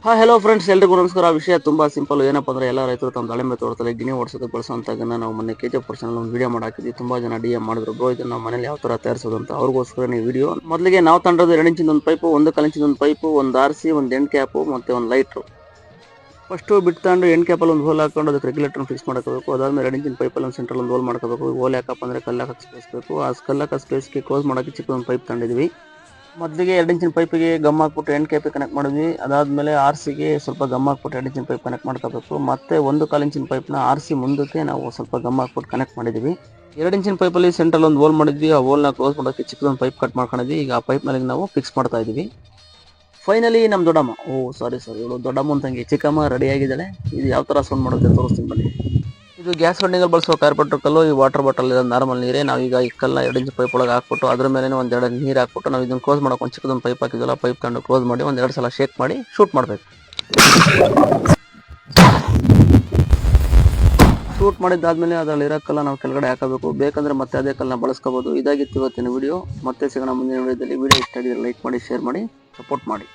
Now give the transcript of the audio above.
Hello friends, ಎಲ್ರಿಗೂ ನಮಸ್ಕಾರ. ವಿಷಯ ತುಂಬಾ ಸಿಂಪಲ್. ಏನಪ್ಪ ಅಂದ್ರೆ ಎಲ್ಲ ರೈತರು ತಮ್ಮ ದಾಳಿಂಬೆ ತೋಟದಲ್ಲಿ ಗಿಣಿ ಓಡಿಸೋದಕ್ಕೆ ಬಳಸುವಂತಾಗನ್ನ ನಾವು ಮೊನ್ನೆ ಕೆಜಿಎಫ್ ಪರ್ಸನಲ್ ಒಂದು ವಿಡಿಯೋ ಮಾಡಾಕಿದ್ವಿ. ತುಂಬಾ ಜನ DM ಮಾಡಿದ್ರು, ಬ್ರೋ ಇದನ್ನ ನಾವು ಮನೇಲಿ ಯಾವ ತರ ತಯಾರಿಸೋದು ಅಂತ. ಅವ್ರಿಗೋಸ್ಕರ ನೀವು ವಿಡಿಯೋ ಮೊದಲಿಗೆ ನಾವು ತಂಡದ 2 ಇಂಚಿನ ಒಂದು ಪೈಪು, 1 ಇಂಚಿನ ಒಂದು ಪೈಪು, ಒಂದು ಆರ್ಸಿ, ಒಂದು ಎಂಡ್ ಕ್ಯಾಪು ಮತ್ತೆ ಒಂದು ಲೈಟ್ರು. ಫಸ್ಟ್ ಬಿಟ್ಟು ತಗೊಂಡು ಎಂಡ್ ಕ್ಯಾಪಲ್ಲಿ ಒಂದು ಹೋಲ್ ಹಾಕೊಂಡು ಅದಕ್ಕೆ ರೆಗ್ಯುಲೇಟರ್ ಫಿಕ್ಸ್ ಮಾಡ್ಕೋಬೇಕು. ಅದಾದ್ಮೇಲೆ 2 ಇಂಚಿನ ಪೈಪಲ್ಲಿ ಒಂದು ಸೆಂಟ್ರಲ್ ಒಂದು ಹೋಲ್ ಮಾಡ್ಕೋಬೇಕು. ಹೋಲ್ ಯಾಕಪ್ಪ ಅಂದ್ರೆ ಕಲ್ಲು ಹಾಕಕ್ಕೆ ಸ್ಪೇಸ್ ಬೇಕು. ಆ ಕಲ್ಲು ಹಾಕೋ ಸ್ಪೇಸ್ಗೆ ಕ್ಲೋಸ್ ಮಾಡೋಕ್ಕೆ ಚಿಕ್ಕ ಒಂದು ಪೈಪ್ ತಗೊಂಡಿದ್ವಿ. ಮೊದಲಿಗೆ 2 ಇಂಚಿನ ಪೈಪಿಗೆ ಗಮ್ ಹಾಕ್ಬಿಟ್ಟು ಎಂಡ್ ಕ್ಯಾಪಿಗೆ ಕನೆಕ್ಟ್ ಮಾಡಿದ್ವಿ. ಅದಾದ್ಮೇಲೆ ಆರ್ಸಿಗೆ ಸ್ವಲ್ಪ ಗಮ್ ಹಾಕ್ಬಿಟ್ಟು 2 ಇಂಚಿನ ಪೈಪ್ ಕನೆಕ್ಟ್ ಮಾಡ್ಕೋಬೇಕು. ಮತ್ತೆ 1/4 ಇಂಚಿನ ಪೈಪ್ನ ಆರ್ಸಿ ಮುಂದಕ್ಕೆ ನಾವು ಸ್ವಲ್ಪ ಗಮ್ ಹಾಕ್ಬಿಟ್ಟು ಕನೆಕ್ಟ್ ಮಾಡಿದ್ವಿ. 2 ಇಂಚಿನ ಪೈಪಲ್ಲಿ ಸೆಂಟ್ರಲ್ ಒಂದು ಹೋಲ್ ಮಾಡಿದ್ವಿ. ಆ ಹೋಲ್ನ ಕ್ಲೋಸ್ ಮಾಡೋಕ್ಕೆ ಚಿಕ್ಕದೊಂದು ಪೈಪ್ ಕಟ್ ಮಾಡ್ಕೊಂಡಿದ್ವಿ. ಈಗ ಆ ಪೈಪ್ ಮೇಲೆ ನಾವು ಫಿಕ್ಸ್ ಮಾಡ್ತಾ ಇದೀವಿ. ಫೈನಲಿ ನಮ್ಮ ದೊಡ್ಡಮ್ಮ, ಸಾರಿ ಇವಳು ದೊಡ್ಡಮ್ಮನ ತಂಗಿ ಚಿಕ್ಕಮ್ಮ ರೆಡಿ ಆಗಿದ್ದಾಳೆ. ಇದು ಯಾವ ತರ ಸೌಂಡ್ ಮಾಡುತ್ತೆ ತೋರಿಸ್ತೀನಿ ಬನ್ನಿ. ಇದು ಗ್ಯಾಸ್ ವೆಲ್ಡಿಂಗಲ್ಲಿ ಬಳಸುವ ಕಾರ್ಪೆಟ್ರ್ ಕಲ್ಲು. ಈ ವಾಟರ್ ಬಾಟಲ್ ನಾರ್ಮಲ್ ನೀರೇ. ನಾವೀಗ ಈ ಕಲ್ಲನ್ನ 2 ಇಂಚ್ ಪೈಪ್ ಒಳಗೆ ಹಾಕ್ಬಿಟ್ಟು ಅದ್ರ ಮೇಲೆ ಒಂದೆರಡು ನೀರು ಹಾಕ್ಬಿಟ್ಟು ನಾವು ಇದನ್ನು ಕ್ಲೋಸ್ ಮಾಡೋಕೆ ಒಂದು ಚಿಕ್ಕದೊಂದು ಪೈಪ್ ಹಾಕಿದ್ವಲ್ಲ, ಪೈಪ್ ತಗೊಂಡು ಕ್ಲೋಸ್ ಮಾಡಿ ಒಂದೆರಡು ಸಲ ಶೇಕ್ ಮಾಡಿ ಶೂಟ್ ಮಾಡಬೇಕು. ಶೂಟ್ ಮಾಡಿದ್ದಾದ್ಮೇಲೆ ಅದರಲ್ಲಿ ಇರೋ ಕಲ್ಲ ನಾವು ಕೆಳಗಡೆ ಹಾಕಬೇಕು. ಬೇಕಂದ್ರೆ ಮತ್ತೆ ಅದೇ ಕಲ್ಲನ್ನ ಬಳಸ್ಕೋಬಹುದು. ಇದಾಗಿತ್ತು ಇವತ್ತಿನ ವಿಡಿಯೋ. ಮತ್ತೆ ಸಿಗೋಣ ಮುಂದಿನ ವಿಡಿಯೋದಲ್ಲಿ. ವಿಡಿಯೋ ಇಷ್ಟ ಆಗಿದ್ರೆ ಲೈಕ್ ಮಾಡಿ, ಶೇರ್ ಮಾಡಿ, ಸಪೋರ್ಟ್ ಮಾಡಿ.